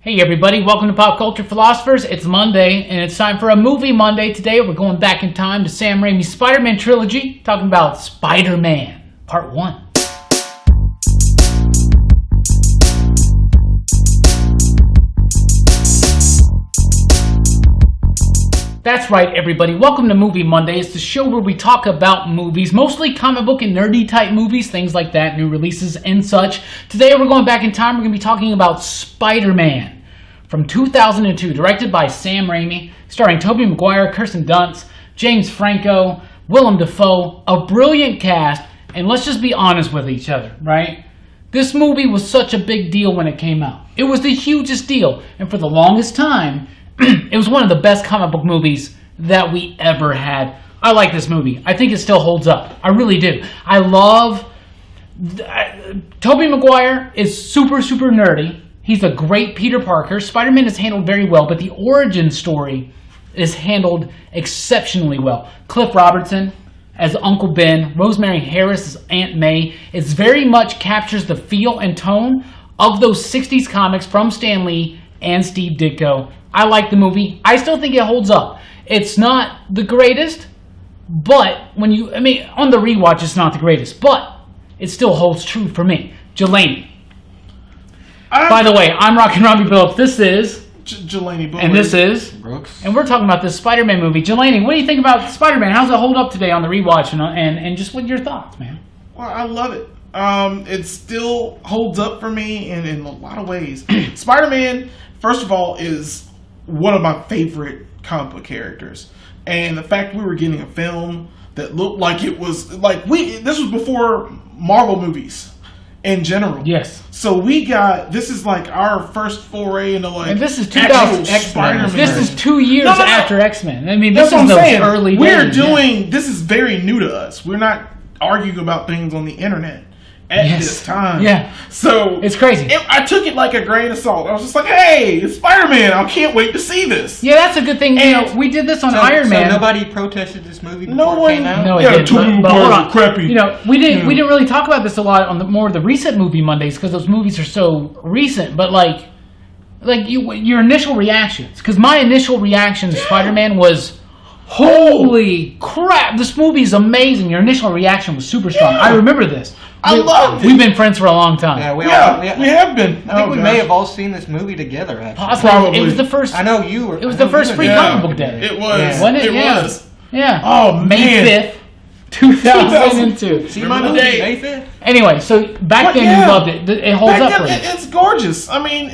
Hey everybody, welcome to Pop Culture Philosophers. It's Monday, and it's time for a Movie Monday. Today we're going back in time to Sam Raimi Spider-Man Trilogy, talking about Spider-Man, Part 1. That's right, everybody. Welcome to Movie Monday. It's the show where we talk about movies, mostly comic book and nerdy type movies, things like that, new releases and such. Today we're going back in time. We're going to be talking about Spider-Man from 2002, directed by Sam Raimi, starring Tobey Maguire, Kirsten Dunst, James Franco, Willem Dafoe, a brilliant cast, and let's just be honest with each other, right? This movie was such a big deal when it came out. It was the hugest deal, and for the longest time, it was one of the best comic book movies that we ever had. I like this movie. I think it still holds up. I really do. I love... Tobey Maguire is super nerdy. He's a great Peter Parker. Spider-Man is handled very well, but the origin story is handled exceptionally well. Cliff Robertson as Uncle Ben, Rosemary Harris as Aunt May. It very much captures the feel and tone of those 60s comics from Stan Lee and Steve Ditko. I like the movie. I still think it holds up. It's not the greatest, but on the rewatch, it's not the greatest, but it still holds true for me. Jelani. By the way, I'm Rockin Robbie Billups. This is Jelani Bullard. And this is Brooks. And we're talking about this Spider-Man movie. Jelani, what do you think about Spider-Man? How's it hold up today on the rewatch? And just what your thoughts, man? Well, I love it. It still holds up for me in a lot of ways. Spider-Man, first of all, is one of my favorite comic book characters, and the fact we were getting a film that looked like it was this was before Marvel movies in general. Yes. So this is like our first foray into and this is 2000 X-Men. This is 2 years after X-Men. I mean, this is the early days. This is very new to us. We're not arguing about things on the internet at this time. Yeah. So it's crazy. I took it like a grain of salt. I was just like, hey, it's Spider-Man. I can't wait to see this. Yeah, that's a good thing. And we did this on Iron Man. So nobody protested this movie before it came out? No, it didn't. But hold on. Crappy. We didn't really talk about this a lot on the recent movie Mondays because those movies are so recent. But your initial reactions, because my initial reaction to Spider-Man was, holy crap, this movie is amazing. Your initial reaction was super strong. I remember this. I loved it. We've been friends for a long time. Yeah, we have been. I think we may have all seen this movie together, actually. Possibly. Probably. It was the first. I know you were. It was the first free comic book day. It was. Yeah. Wasn't it? It was. Yeah. Oh, May 5th, 2002. See my day. May 5th? Anyway, so back then you loved it. It holds up for you. It's gorgeous. I mean,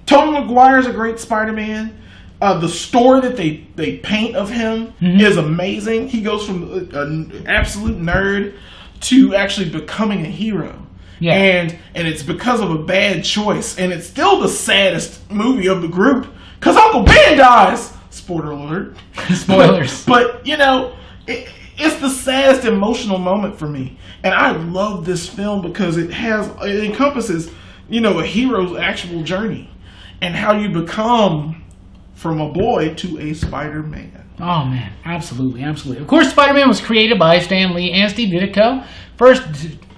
Tobey Maguire's a great Spider-Man. The story that they paint of him is amazing. He goes from an absolute nerd to actually becoming a hero. Yeah. And it's because of a bad choice. And it's still the saddest movie of the group because Uncle Ben dies. Spoiler alert. Spoilers. But it's the saddest emotional moment for me. And I love this film because it encompasses, a hero's actual journey and how you become from a boy to a Spider-Man. Oh, man. Absolutely. Of course, Spider-Man was created by Stan Lee and Steve Ditko.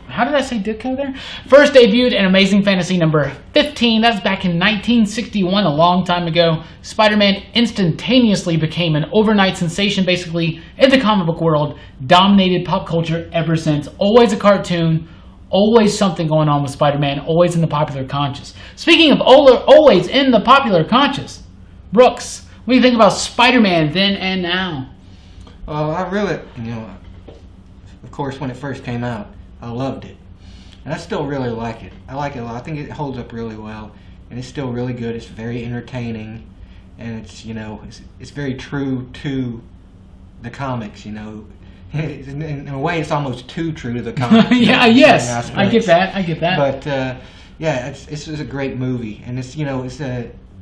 How did I say Ditko there? First debuted in Amazing Fantasy number 15. That's back in 1961, a long time ago. Spider-Man instantaneously became an overnight sensation, basically, in the comic book world. Dominated pop culture ever since. Always a cartoon. Always something going on with Spider-Man. Always in the popular conscious. Speaking of always in the popular conscious, Brooks, what do you think about Spider-Man then and now? Well, I really, of course, when it first came out, I loved it. And I still really like it. I like it a lot. I think it holds up really well. And it's still really good. It's very entertaining. And it's, it's very true to the comics, In a way, it's almost too true to the comics. Yes. I get that. But, it's a great movie. And it's,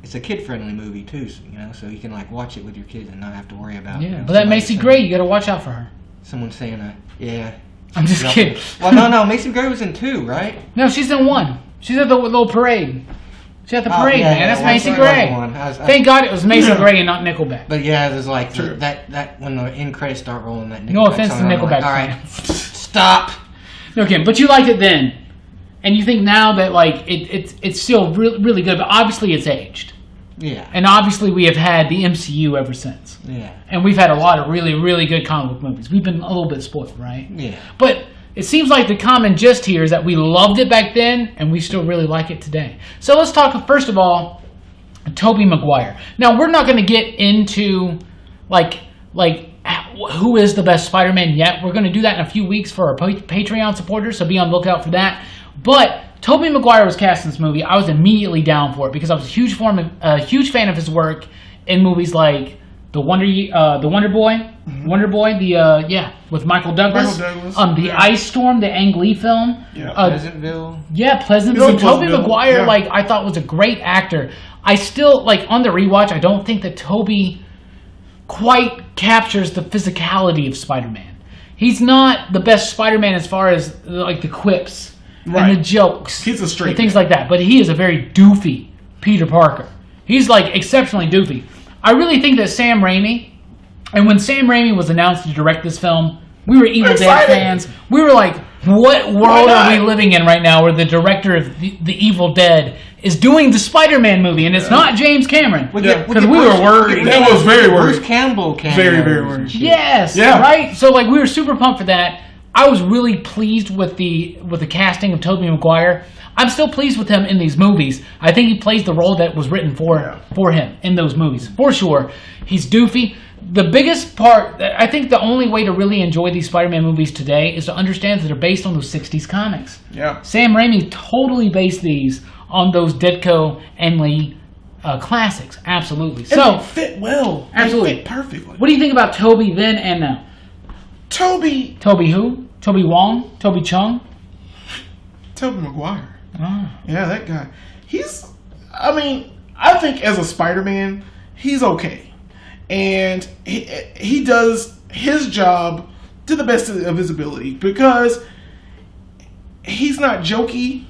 it's a kid-friendly movie too, so you can watch it with your kids and not have to worry about. Yeah, but that Macy Gray, you got to watch out for her. Someone saying that. Yeah. I'm just kidding. Well, no, Macy Gray was in 2, right? No, she's in 1. She's at the little parade. She's at the parade, man. That's Macy Gray. Thank God it was Macy Gray and not Nickelback. But yeah, there's that when the end credits start rolling, that Nickelback. No offense to Nickelback fans. All right, stop. Okay, but you liked it then. And you think now that like it's still really good, but obviously it's aged. Yeah. And obviously we have had the MCU ever since. Yeah. And we've had a lot of really, really good comic book movies. We've been a little bit spoiled, right? Yeah. But it seems like the common gist here is that we loved it back then, and we still really like it today. So let's talk, first of all, Tobey Maguire. Now, we're not going to get into, like who is the best Spider-Man yet. We're going to do that in a few weeks for our Patreon supporters, so be on the lookout for that. But Tobey Maguire was cast in this movie. I was immediately down for it because I was a huge fan of his work in movies like the Wonder Boy, with Michael Douglas. The Ice Storm, the Ang Lee film. Yeah. Pleasantville. Yeah, Pleasantville. Tobey Maguire, yeah. like I thought was a great actor. I still like on the rewatch. I don't think that Tobey quite captures the physicality of Spider-Man. He's not the best Spider-Man as far as like the quips. Right. And the jokes. He's a straight and things like that. But he is a very doofy Peter Parker. He's like exceptionally doofy. I really think that Sam Raimi, and when Sam Raimi was announced to direct this film, we were Evil Dead fans. We were like, what world are we living in right now where the director of the Evil Dead is doing the Spider-Man movie, and it's not James Cameron? Because we were worried. That was very worried. Bruce Campbell cameo. Very, very worried. Yes, Yeah. right? So like we were super pumped for that. I was really pleased with the casting of Tobey Maguire. I'm still pleased with him in these movies. I think he plays the role that was written for him in those movies, for sure. He's doofy. The biggest part, I think the only way to really enjoy these Spider-Man movies today is to understand that they're based on those 60s comics. Yeah. Sam Raimi totally based these on those Ditko and Lee classics. Absolutely. So they fit well. Absolutely. They fit perfectly. What do you think about Tobey then and now? Tobey who? Toby Wong? Toby Chung? Tobey Maguire. Oh. Yeah, that guy. I think as a Spider-Man, he's okay. And he does his job to the best of his ability because he's not jokey,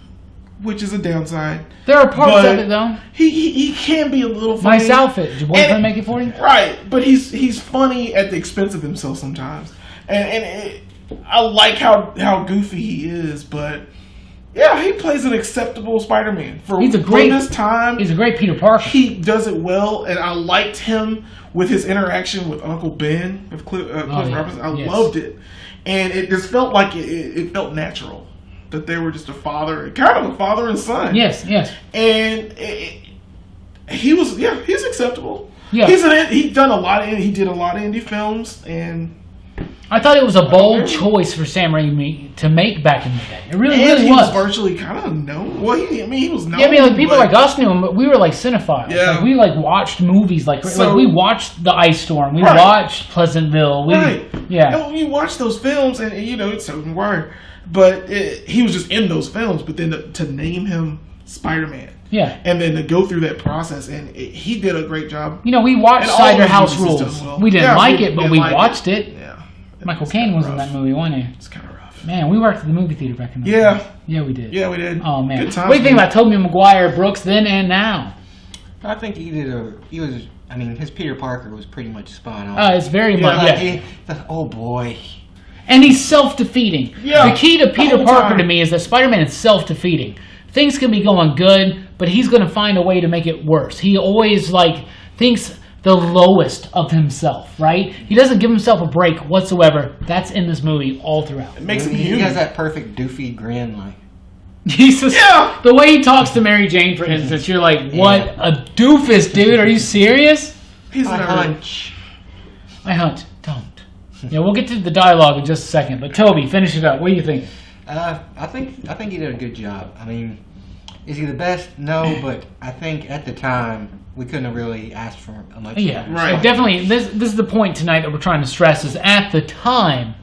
which is a downside. There are parts of it, though. He can be a little funny. Nice outfit. Did your boyfriend make it for you? Right, but he's funny at the expense of himself sometimes. I like how goofy he is, but yeah, he plays an acceptable Spider-Man for this time. He's a great Peter Parker. He does it well, and I liked him with his interaction with Uncle Ben of Cliff Robinson. I loved it, and it just felt like it felt natural that they were just kind of a father and son. Yes, and he's acceptable. Yeah, he did a lot of indie films, and I thought it was a bold choice for Sam Raimi to make back in the day. It really he was. Virtually kind of known. Well, he was known. Yeah, like people like us knew him, but we were like cinephiles. Yeah. Like, we watched movies like we watched The Ice Storm. We watched Pleasantville. Yeah. And you watch those films, and it's Tobey Maguire, but he was just in those films. But then to name him Spider-Man. Yeah. And then to go through that process, and he did a great job. We watched Cider House Rules. Well. We didn't like it, but we watched it. Yeah. Michael Caine was in that movie, wasn't he? It's kind of rough. Man, we worked at the movie theater back in the day. Yeah, we did. Yeah, we did. Oh, man. Good times. What do you think about Tobey Maguire, Brooks, then and now? I think his Peter Parker was pretty much spot on. It's very much, oh boy. And he's self-defeating. Yeah. The key to Peter Parker to me is that Spider-Man is self-defeating. Things can be going good, but he's going to find a way to make it worse. He always, thinks the lowest of himself, right? He doesn't give himself a break whatsoever. That's in this movie all throughout. It makes him He human. has that perfect doofy grin, Jesus. Yeah. The way he talks to Mary Jane, for instance, you're like, what a doofus, dude. Are you serious? He's I a hunch. I hunt. Don't. Yeah, we'll get to the dialogue in just a second. But Toby, finish it up. What do you think? I think he did a good job. I mean, is he the best? No, but I think at the time we couldn't have really asked for much. Yeah, right. Definitely. This is the point tonight that we're trying to stress. Is at the time,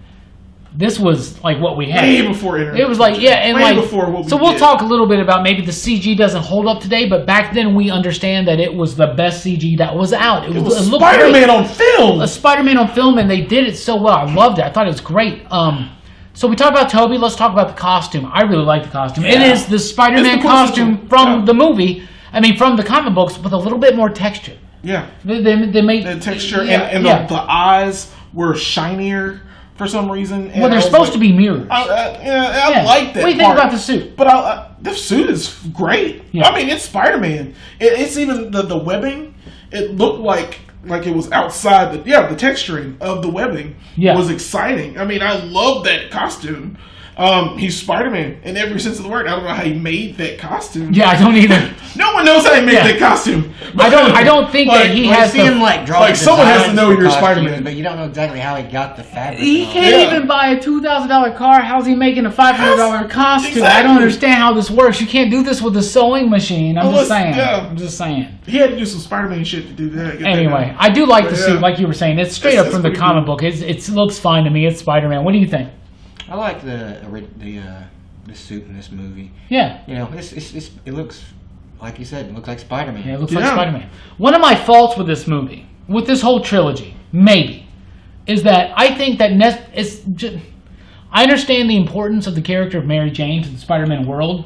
this was like what we had. Way before internet. It was like way before what we So we'll did. talk a little bit about maybe the CG doesn't hold up today, but back then we understand that it was the best CG that was out. It looked Spider-Man great. on film. A Spider-Man on film, and they did it so well. I loved it. I thought it was great. So we talked about Toby. Let's talk about the costume. I really like the costume. Yeah. It is the Spider-Man It's the costume from the movie. I mean, from the comic books, with a little bit more texture. Yeah. They made The texture and the eyes were shinier for some reason. Well, they're supposed to be mirrors. I Yeah. like that. What do you think about the suit? But the suit is great. Yeah. I mean, it's Spider-Man. It's even the webbing. It looked like it was outside. The texturing of the webbing was exciting. I mean, I love that costume. He's Spider-Man in every sense of the word. I don't know how he made that costume. Yeah, I don't either. No one knows how he made that costume. I don't think that he has see him draw like someone has to know you're Spider-Man, but you don't know exactly how he got the fabric. He can't even buy a $2,000 car. How's he making a $500 costume? Exactly. I don't understand how this works. You can't do this with a sewing machine. I'm just saying. Yeah. I'm just saying. He had to do some Spider-Man shit to do that. Anyway, I do like the suit, like you were saying. It's straight up from the comic book. It looks fine to me. It's Spider-Man. What do you think? I like the suit in this movie. Yeah. You know, it looks, like you said, it looks like Spider-Man. Yeah, it looks like Spider-Man. One of my faults with this movie, with this whole trilogy, maybe, is that I think that I understand the importance of the character of Mary Jane to the Spider-Man world,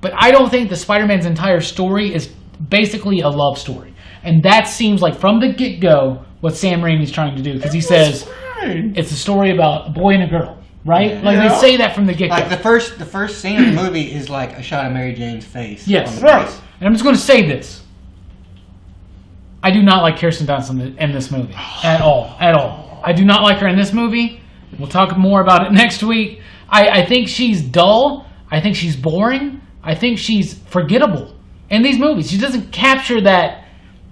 but I don't think the Spider-Man's entire story is basically a love story. And that seems like, from the get-go, what Sam Raimi's trying to do. Because he says, it's a story about a boy and a girl. Right? Yeah. Like, they say that from the get-go. Like, the first scene of the movie is like a shot of Mary Jane's face. Yes. Right. And I'm just going to say this. I do not like Kirsten Dunst in this movie. At all. At all. I do not like her in this movie. We'll talk more about it next week. I think she's dull. I think she's boring. I think she's forgettable in these movies. She doesn't capture that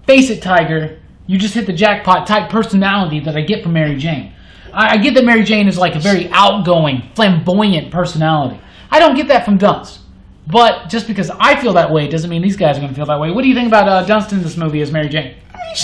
face it, tiger, you just hit the jackpot type personality that I get from Mary Jane. I get that Mary Jane is like a very outgoing, flamboyant personality. I don't get that from Dunst. But just because I feel that way doesn't mean these guys are going to feel that way. What do you think about Dunst in this movie as Mary Jane?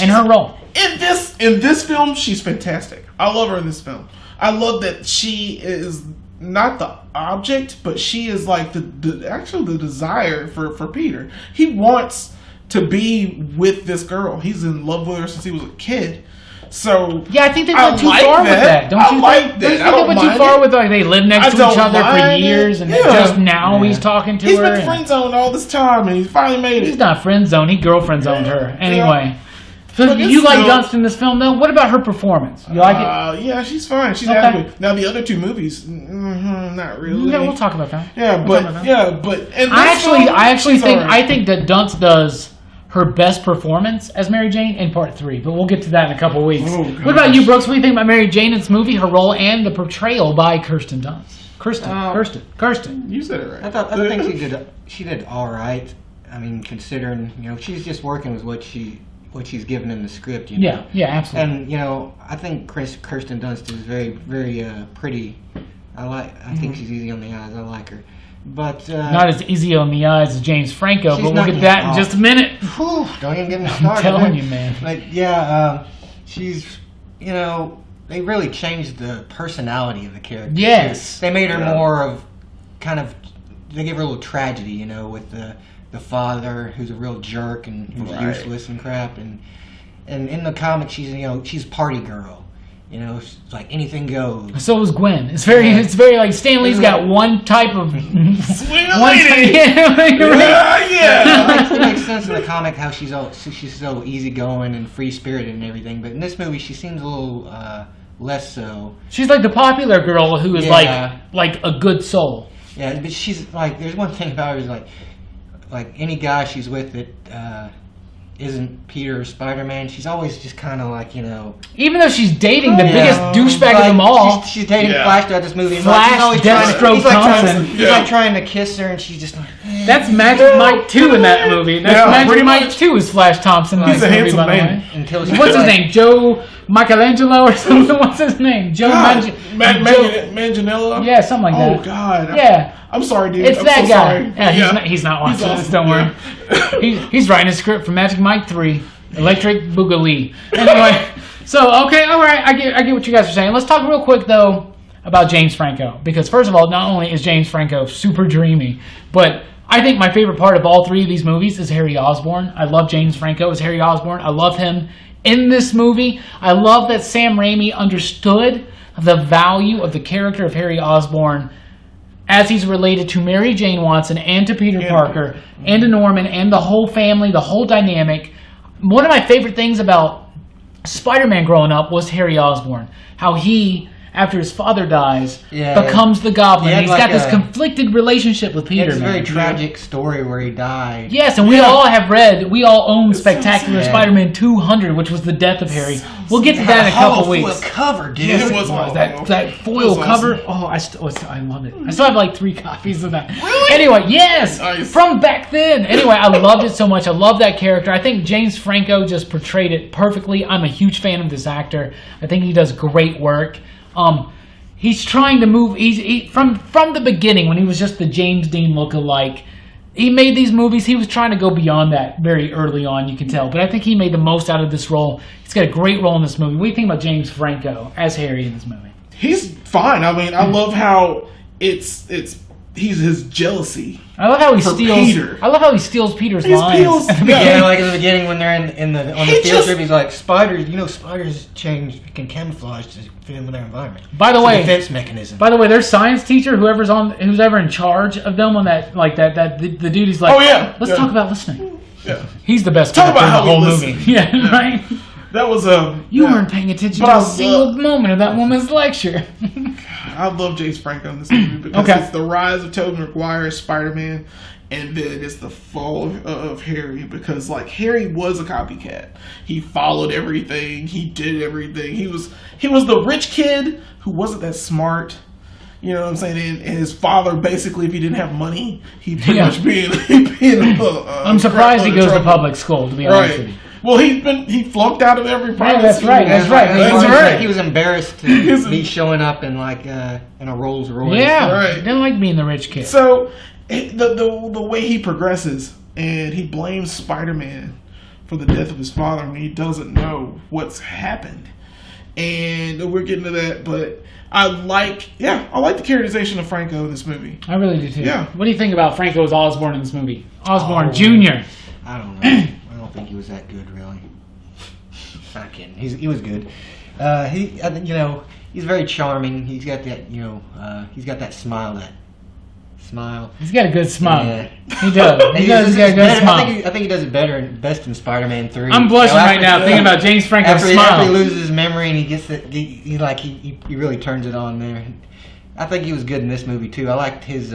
And her role? In this film, she's fantastic. I love her in this film. I love that she is not the object, but she is like the desire for Peter. He wants to be with this girl. He's in love with her since he was a kid. So yeah, I think they went too far with that. Don't you think? Don't you think they went too far with they lived next to each other for years and just now he's talking to her? He's been friend zoned all this time and he finally made it. He's not friend zoned. He girlfriend zoned her. Anyway. So you like Dunst in this film, though? What about her performance? You like it? Yeah, she's fine. She's adequate. Now the other two movies, not really. Yeah, we'll talk about that. Yeah, but I think that Dunst does her best performance as Mary Jane in Part 3, but we'll get to that in a couple of weeks. What about you, Brooks? What do you think about Mary Jane in this movie, her role, and the portrayal by Kirsten Dunst? Kirsten. You said it right. I think she did all right. I mean, considering she's just working with what she's given in the script. Yeah, absolutely. And I think Kirsten Dunst is very, very pretty. I think she's easy on the eyes. I like her. But not as easy on the eyes as James Franco, but we'll get to that in just a minute. Whew, don't even get me started. I'm telling you, man. But yeah, she's, they really changed the personality of the character. Yes. They made her more of they gave her a little tragedy, with the father who's a real jerk and who's useless and crap. And in the comic, she's a party girl. It's like anything goes. So is Gwen. It's very like Stanley's got one type of sweet lady. It makes sense in the comic how she's so easygoing and free spirited and everything, but in this movie she seems a little less so. She's like the popular girl who is like a good soul. Yeah, but she's like, there's one thing about her is like any guy she's with that isn't Peter or Spider-Man, she's always just kind of like, even though she's dating the biggest douchebag of them all. She's dating Flash throughout this movie. Flash, Deathstroke Thompson. He's like trying to kiss her and she's just like... That's Magic Mike 2 in that movie. That's Magic Mike 2 is Flash Thompson. He's a handsome man. What's his name? Joe Michelangelo or something? What's his name? Joe Manganiello? Yeah, something like that. Oh, God. Yeah. I'm sorry, dude. It's that guy. Sorry. Yeah, he's not watching this. Don't worry. He's writing a script for Magic Mike 3, Electric Boogaloo. Anyway, so okay, all right. I get what you guys are saying. Let's talk real quick though about James Franco, because first of all, not only is James Franco super dreamy, but I think my favorite part of all three of these movies is Harry Osborn. I love James Franco as Harry Osborn. I love him in this movie. I love that Sam Raimi understood the value of the character of Harry Osborn as he's related to Mary Jane Watson and to Peter Parker and to Norman and the whole family, the whole dynamic. One of my favorite things about Spider-Man growing up was Harry Osborn. How he, after his father dies, Yeah, becomes the Goblin. He had He's like got this a- conflicted relationship with Peter. It's a very man. tragic story where he died. Yes, and we all have read, we all own Spectacular sad. Spider-Man 200, which was the death of Harry. We'll get to It that had in a hollow couple foil weeks. cover, dude. Yes, it was That foil It was cover. awesome. Oh, I love it. I still have like 3 copies of that. Really? Anyway, yes, Nice. from back then. Anyway, I loved it so much. I love that character. I think James Franco just portrayed it perfectly. I'm a huge fan of this actor. I think he does great work. He's trying to move. From the beginning when he was just the James Dean lookalike. He made these movies. He was trying to go beyond that very early on, you can tell. But I think he made the most out of this role. He's got a great role in this movie. What do you think about James Franco as Harry in this movie? He's fine. I mean, I love how he's his jealousy. I love how he For steals. Peter. I love how he steals Peter's He lines. steals- at the yeah. beginning. Yeah, like in the beginning when they're on the He field just- trip, he's like, spiders, spiders can camouflage to fit in with their environment. By the It's a way, defense mechanism. By the way, their science teacher, who's ever in charge of them on that, like the dude, he's like, Oh, yeah. let's Yeah. talk about listening. Yeah, He's the best Talk character about in the how whole we movie. listen. Yeah, right. that was You yeah. weren't paying attention But to I a single love- moment of that woman's lecture. I love James Franco in this movie because Okay. it's the rise of Tobey Maguire as Spider-Man, and then it's the fall of Harry, because like Harry was a copycat. He followed everything. He did everything. He was the rich kid who wasn't that smart. You know what I'm saying? And his father, basically, if he didn't have money, he'd pretty Yeah. much be I'm surprised he goes to public school, to be honest with Right. you. Well, he flunked out of every private that's school. right, that's right. That's he was, right. He was embarrassed to be showing up in in a Rolls Royce. Yeah, Right. didn't like being the rich kid. So the way he progresses, and he blames Spider-Man for the death of his father when he doesn't know what's happened, and we're getting to that. But I like the characterization of Franco in this movie. I really do too. Yeah. What do you think about Franco's Osborn in this movie? Osborn Oh. Jr. I don't know. I don't think he was that good, really. Not kidding. He was good. He's very charming. He's got that, he's got that smile. He's got a good smile. Yeah. He does. He does. He's got a good smile. I think he does it best in Spider-Man 3. I'm blushing right now thinking about James Franco's After he smile. loses his memory and he gets it, he really turns it on there. I think he was good in this movie too. I liked his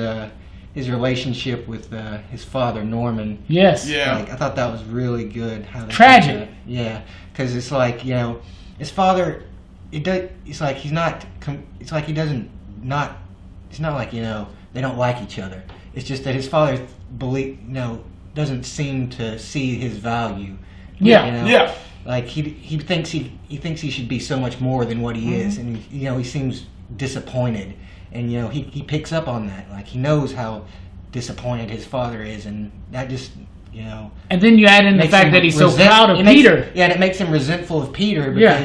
relationship with his father Norman. Yes. Yeah. I thought that was really good. How they Tragic. did that. Yeah, because it's like his father. It's like he's not. It's like he doesn't not. It's not like they don't like each other. It's just that his father doesn't seem to see his value. Yeah. Yeah. Like he thinks he should be so much more than what he is, and he seems disappointed, and he picks up on that. Like he knows how disappointed his father is, and that just And then you add in the makes fact him that he's so resent- proud of it makes- Peter. and it makes him resentful of Peter Yeah.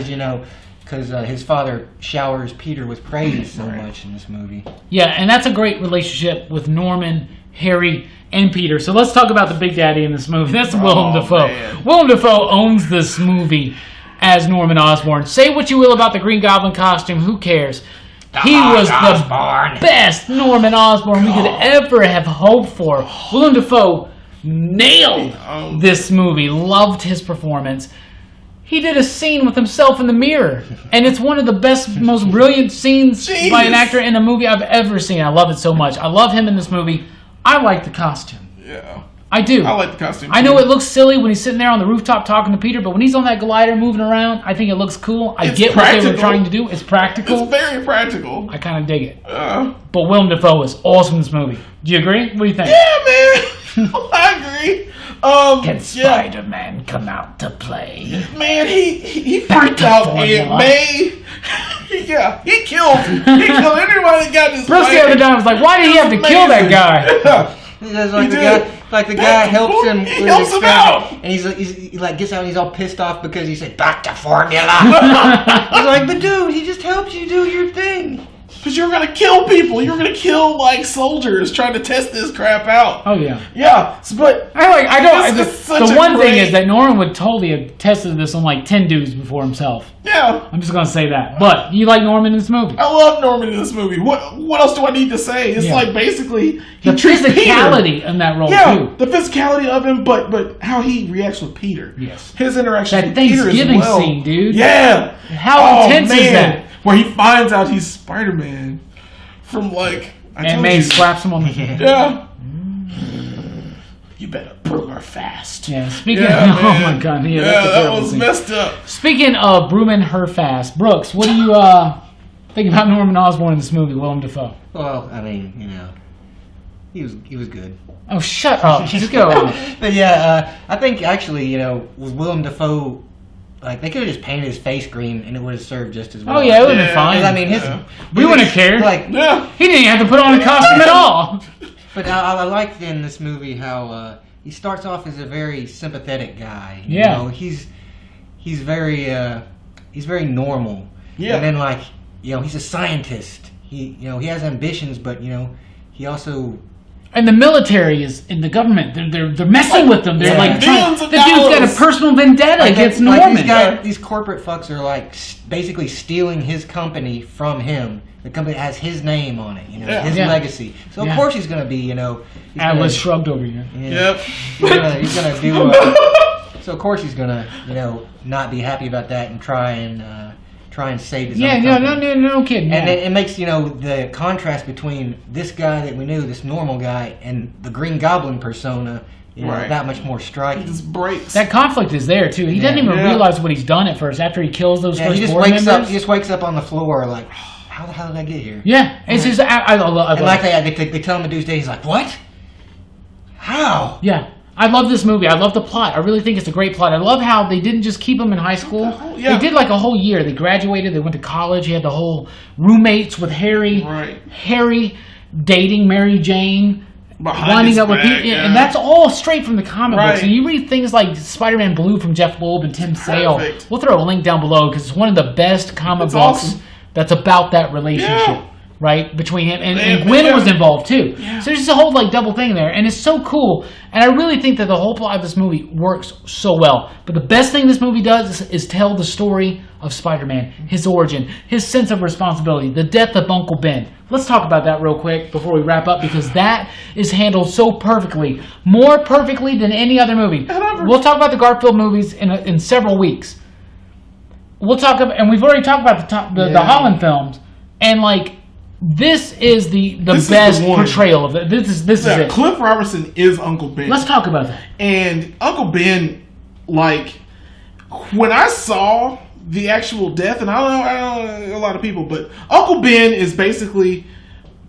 because his father showers Peter with praise so much in this movie. Yeah, and that's a great relationship with Norman, Harry, and Peter. So let's talk about the big daddy in this movie. That's Willem Dafoe. man. Willem Dafoe owns this movie as Norman Osborn. Say what you will about the Green Goblin costume, who cares? He was the best Norman Osborn we could ever have hoped for. Willem Dafoe nailed this movie. Loved his performance. He did a scene with himself in the mirror, and it's one of the best, most brilliant scenes by an actor in a movie I've ever seen. I love it so much. I love him in this movie. I like the costume. Yeah. I do. I like the costume. I know it looks silly when he's sitting there on the rooftop talking to Peter, but when he's on that glider moving around, I think it looks cool. I It's get what they were practical. trying to do. It's practical. It's very practical. I kind of dig it. But Willem Dafoe is awesome in this movie. Do you agree? What do you think? Yeah, man. I agree. Can Spider-Man come out to play? Man, he freaked out Aunt May. Yeah, he killed everybody that got in his Bruce the other time was like, why did he have to kill that guy? He does like He the did. guy, like the guy helps him. He with helps his him experiment, out. and he like gets out and he's all pissed off because he said back to formula. He's like, but dude, he just helps you do your thing. Because you're gonna kill people. You're gonna kill like soldiers trying to test this crap out. Oh yeah. Yeah, but This is such The a one thing great- is that Norman would totally have tested this on like 10 dudes before himself. yeah, I'm just gonna say that. But you like Norman in this movie? I love Norman in this movie. What else do I need to say? It's Yeah. like basically The he treats physicality in that role Peter. Yeah, too. the physicality of him, but how he reacts with Peter. Yes. His interaction That with Peter as Thanksgiving well. scene, dude. Yeah. How intense is that? where he finds out he's Spider-Man from like. And May slaps him on the head. Yeah. You better broom her fast. Yeah. Speaking. Of, oh my God. Yeah. That was messed up. Speaking of brooming her fast, Brooks, what do you think about Norman Osborn in this movie, Willem Dafoe? Well, I mean, he was good. Oh, shut up. Just go. But yeah, I think actually, with Willem Dafoe, like they could have just painted his face green and it would have served just as well. Oh yeah, it would have been fine. I mean, we wouldn't have cared. Like, he didn't even have to put on a costume at all. But I liked in this movie how he starts off as a very sympathetic guy. Yeah. He's very normal. Yeah. And then he's a scientist. He has ambitions, but he also. And the military is in the government. They're messing with them. They're like billions the of dude's got dollars. a personal vendetta against Norman. These corporate fucks are basically stealing his company from him. The company has his name on it, his legacy. So of course he's going to be, Atlas shrugged over here. Yep. He's going to do. So of course he's going to, not be happy about that and try and save his own company. No kidding. And it makes, the contrast between this guy that we knew, this normal guy, and the Green Goblin persona, that much more striking. He just breaks. That conflict is there, too. He doesn't even realize what he's done at first after he kills those first board members. He just wakes up on the floor like, how the hell did I get here? Yeah. It's just, I love they tell him to do his day, he's like, what? How? Yeah. I love this movie. I love the plot. I really think it's a great plot. I love how they didn't just keep him in high school. They did like a whole year. They graduated. They went to college. He had the whole roommates with Harry. Right. Harry dating Mary Jane. Winding up with people. Yeah. And that's all straight from the comic books. Right. And you read things like Spider-Man Blue from Jeff Loeb and Tim Sale. Perfect. We'll throw a link down below because it's one of the best comic books awesome. that's about that relationship. Yeah. Right, between him and Man, Gwen was involved too. Yeah. So there's just a whole double thing there, and it's so cool. And I really think that the whole plot of this movie works so well. But the best thing this movie does is tell the story of Spider-Man, his origin, his sense of responsibility, the death of Uncle Ben. Let's talk about that real quick before we wrap up, because that is handled so perfectly, more perfectly than any other movie. We'll talk about the Garfield movies in several weeks. We'll talk about, and we've already talked about the Holland films, and this is the best portrayal of it. This is it. Cliff Robertson is Uncle Ben. Let's talk about that. And Uncle Ben, when I saw the actual death, and I don't know a lot of people, but Uncle Ben is basically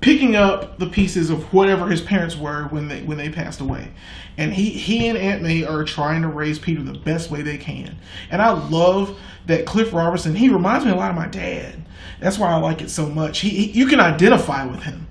picking up the pieces of whatever his parents were when they passed away. And he and Aunt May are trying to raise Peter the best way they can. And I love that Cliff Robertson, he reminds me a lot of my dad. That's why I like it so much. You can identify with him,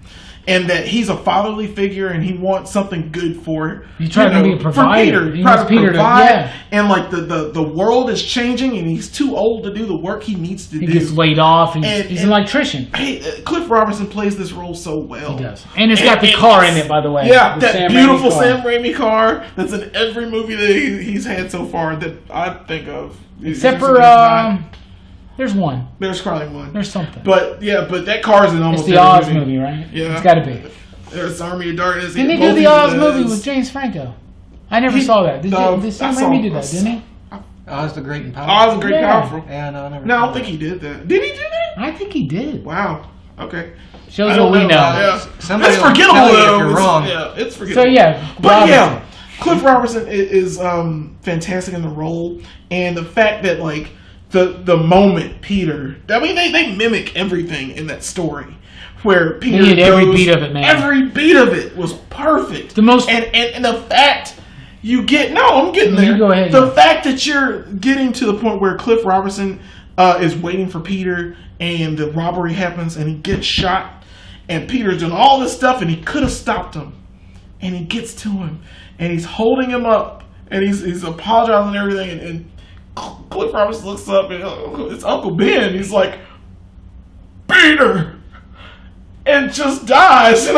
and that he's a fatherly figure, and he wants something good for. He's trying to be a provider. He wants Peter to provide, and the world is changing, and he's too old to do the work he needs to do. He gets laid off. He's an electrician. Hey, Cliff Robertson plays this role so well. He does, and it's got the car in it, by the way. Yeah, that beautiful Sam Raimi car that's in every movie that he's had so far that I think of. Except for there's one. There's probably one. There's something. But that car's in almost every movie. It's the Oz movie, right? Yeah. It's got to be. There's Army of Darkness. Didn't he do the Oz movie with James Franco? I never saw that. Did Sam Raimi do that, didn't he? Oz the Great and Powerful. Oz the Great and Powerful. Yeah, no, I never. No, I don't think he did that. Did he do that? I think he did. Wow. Okay. Shows what we know. Yeah. It's forgettable though. If you're wrong. Yeah, it's forgettable. So yeah, but yeah, Cliff Robertson is fantastic in the role, and the fact that the moment Peter, I mean they mimic everything in that story, where Peter goes, every beat of it, man. Every beat of it was perfect. The most and the fact you get I'm getting there. You go ahead. The fact that you're getting to the point where Cliff Robertson is waiting for Peter, and the robbery happens, and he gets shot, and Peter's doing all this stuff, and he could have stopped him, and he gets to him, and he's holding him up, and he's apologizing and everything, and Cliff Robertson looks up, and it's Uncle Ben. He's like, Peter, and just dies, And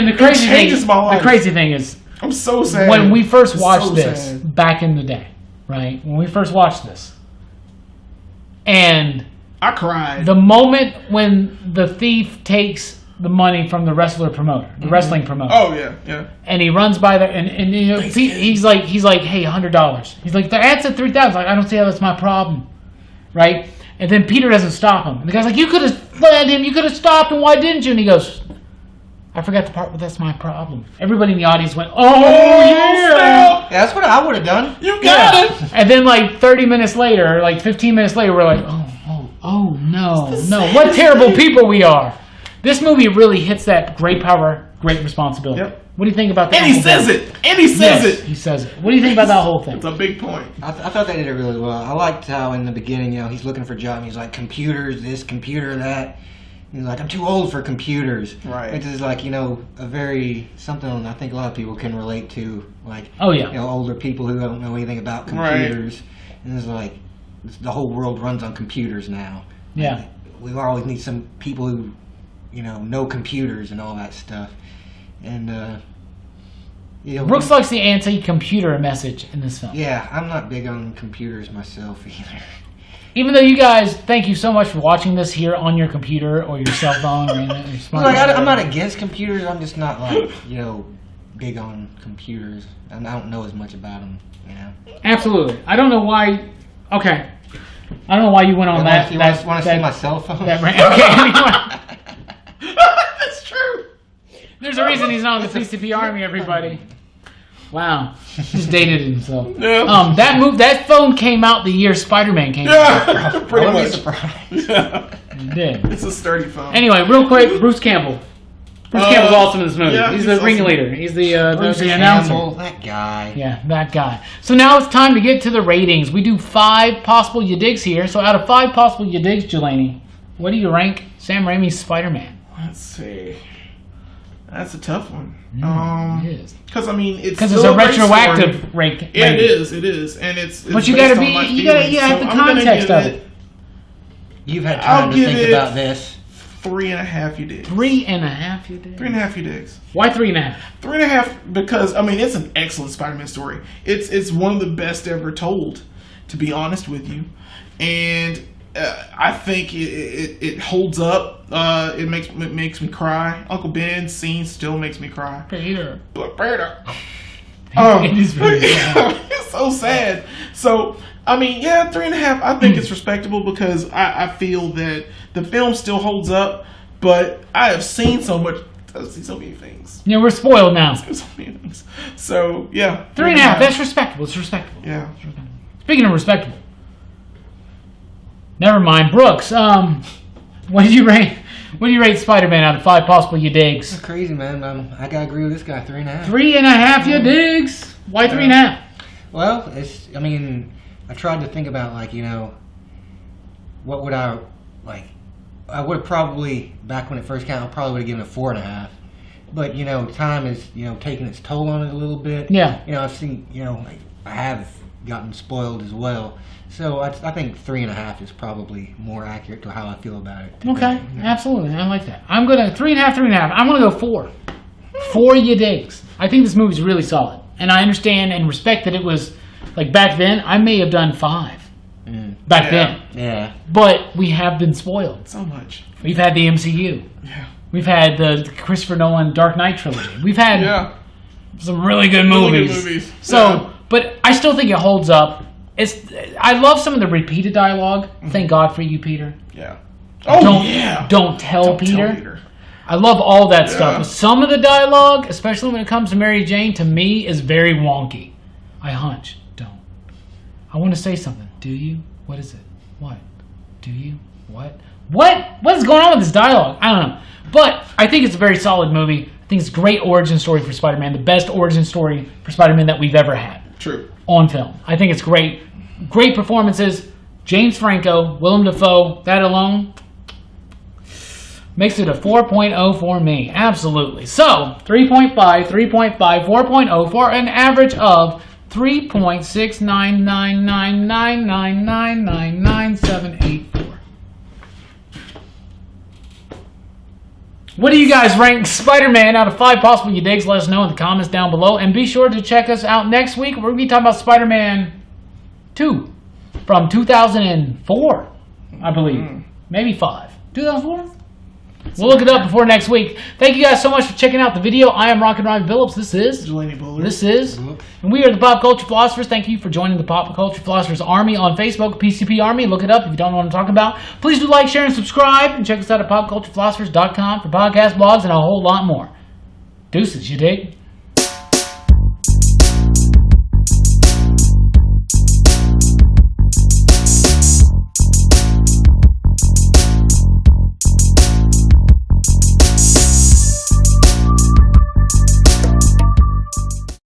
the crazy thing is, I'm so sad. When we first watched this back in the day, right? When we first watched this, and I cried. The moment when the thief takes the money from the wrestling promoter. Oh yeah. And he runs by there, and he's like, hey, $100. He's like, the ad said $3,000. Like, I don't see how that's my problem, right? And then Peter doesn't stop him. And the guy's like, you could have led him, you could have stopped him, why didn't you? And he goes, I forgot the part, but that's my problem. Everybody in the audience went, oh yeah! Yeah, that's what I would have done. You got it! And then like 30 minutes later, like 15 minutes later, we're like, oh no. What terrible people we are. This movie really hits that great power, great responsibility. Yep. What do you think about that? And he says it! And he says it! He says it. What do you think about that whole thing? It's a big point. I thought they did it really well. I liked how in the beginning, he's looking for a job. And he's like, computers, this, computer, that. He's like, I'm too old for computers. Right. Which is like, something I think a lot of people can relate to. Like, older people who don't know anything about computers. Right. And it's like, the whole world runs on computers now. Yeah. Like, we always need some people who, know computers and all that stuff. And, Brooks likes the anti-computer message in this film. Yeah, I'm not big on computers myself either. Even though you guys, thank you so much for watching this here on your computer or your cell phone or your smartphone. I'm not against computers. I'm just not big on computers. And I don't know as much about them. Absolutely. I don't know why. Okay. I don't know why you went on that. You want to see my cell phone? Okay. That's true. There's a reason he's not in the PCP Army, everybody. Wow. Just dated himself. Yeah. That phone came out the year Spider-Man came out. Yeah, pretty much. Surprised. Yeah. It did. It's a sturdy phone. Anyway, real quick, Bruce Campbell. Bruce Campbell's awesome in this movie. Yeah, he's the ringleader. He's the announcer. Campbell, that guy. Yeah, that guy. So now it's time to get to the ratings. We do 5 possible you digs here. So out of 5 possible you digs, Jelani, what do you rank Sam Raimi's Spider-Man? Let's see. That's a tough one. It is. Because it's a retroactive rank. It is, and it's. But you gotta you have the context of it. You've had time to think about this. 3.5 you digs. 3.5 you digs. 3.5 you digs. Why 3.5? 3.5 because it's an excellent Spider-Man story. It's one of the best ever told, to be honest with you, and I think it holds up. It makes me cry. Uncle Ben's scene still makes me cry. Peter. But Peter. It is really sad. It's so sad. So 3.5. I think it's respectable because I feel that the film still holds up, but I have seen so much. I've seen so many things. Yeah, we're spoiled now. So yeah, 3.5. That's respectable. It's respectable. Yeah. Speaking of respectable, never mind. Brooks, what did you rate? What do you rate Spider-Man out of 5 possible you digs? That's crazy, man. I gotta agree with this guy. 3.5. 3.5 you digs. Why 3.5? Well, I tried to think about what would I like. I would have probably back when it first came out, I probably would have given it 4.5. But time is taking its toll on it a little bit. Yeah. I've seen I have gotten spoiled as well. So I think 3.5 is probably more accurate to how I feel about it today. Okay, absolutely. I like that. I'm going to 3.5. I'm going to go 4. 4 you digs. I think this movie's really solid. And I understand and respect that it was, like back then, I may have done 5. Back then. Yeah. But we have been spoiled. So much. We've had the MCU. Yeah. We've had the Christopher Nolan Dark Knight trilogy. We've had some really good movies. So, but I still think it holds up. I love some of the repeated dialogue. Thank God for you, Peter. Yeah. Don't tell Peter. I love all that stuff. But some of the dialogue, especially when it comes to Mary Jane, to me is very wonky. I hunch. Don't. I want to say something. Do you? What is it? What? Do you? What? What is going on with this dialogue? I don't know. But I think it's a very solid movie. I think it's a great origin story for Spider-Man. The best origin story for Spider-Man that we've ever had. True. On film. I think it's great. Great performances. James Franco, Willem Dafoe, that alone makes it a 4.0 for me. Absolutely. So, 3.5, 3.5, 4.0 for an average of 3.6999999999784. What do you guys rank Spider-Man out of 5 possible you digs? Let us know in the comments down below. And be sure to check us out next week. We're going to be talking about Spider-Man 2 from 2004, I believe. Maybe 5. 2004? We'll look it up before next week. Thank you guys so much for checking out the video. I am Rockin Robbie Billups. This is Jelani, Bullard. This is, and we are the Pop Culture Philosophers. Thank you for joining the Pop Culture Philosophers Army on Facebook, PCP Army. Look it up if you don't know what I'm talking about. Please do like, share, and subscribe. And check us out at popculturephilosophers.com for podcast blogs and a whole lot more. Deuces, you dig?